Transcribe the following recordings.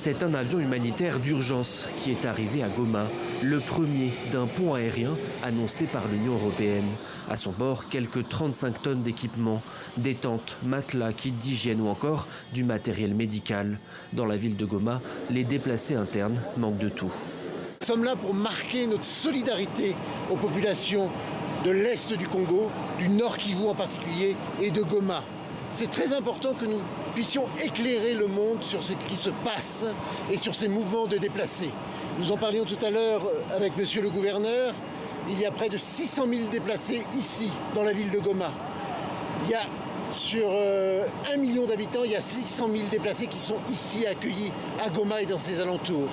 C'est un avion humanitaire d'urgence qui est arrivé à Goma, le premier d'un pont aérien annoncé par l'Union européenne. À son bord, quelques 35 tonnes d'équipements, des tentes, matelas, kits d'hygiène ou encore du matériel médical. Dans la ville de Goma, les déplacés internes manquent de tout. Nous sommes là pour marquer notre solidarité aux populations de l'Est du Congo, du Nord Kivu en particulier, et de Goma. C'est très important que nous puissions éclairer le monde sur ce qui se passe et sur ces mouvements de déplacés. Nous en parlions tout à l'heure avec monsieur le gouverneur. Il y a près de 600 000 déplacés ici, dans la ville de Goma. Il y a sur 1 million d'habitants, il y a 600 000 déplacés qui sont ici accueillis à Goma et dans ses alentours.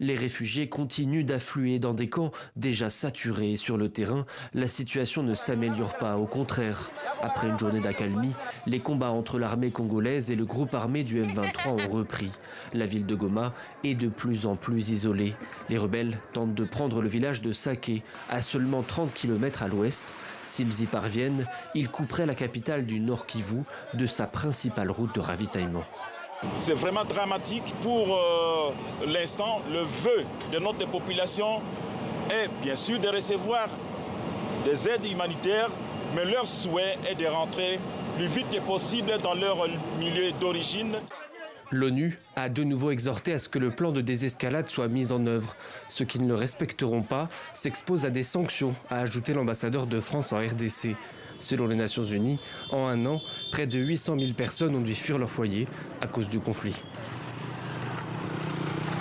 Les réfugiés continuent d'affluer dans des camps déjà saturés. Sur le terrain, la situation ne s'améliore pas, au contraire. Après une journée d'accalmie, les combats entre l'armée congolaise et le groupe armé du M23 ont repris. La ville de Goma est de plus en plus isolée. Les rebelles tentent de prendre le village de Saké, à seulement 30 km à l'ouest. S'ils y parviennent, ils couperaient la capitale du Nord Kivu de sa principale route de ravitaillement. C'est vraiment dramatique. Pour l'instant, le vœu de notre population est bien sûr de recevoir des aides humanitaires, mais leur souhait est de rentrer plus vite que possible dans leur milieu d'origine. L'ONU a de nouveau exhorté à ce que le plan de désescalade soit mis en œuvre. Ceux qui ne le respecteront pas s'exposent à des sanctions, a ajouté l'ambassadeur de France en RDC. Selon les Nations Unies, en un an, près de 800 000 personnes ont dû fuir leur foyer à cause du conflit.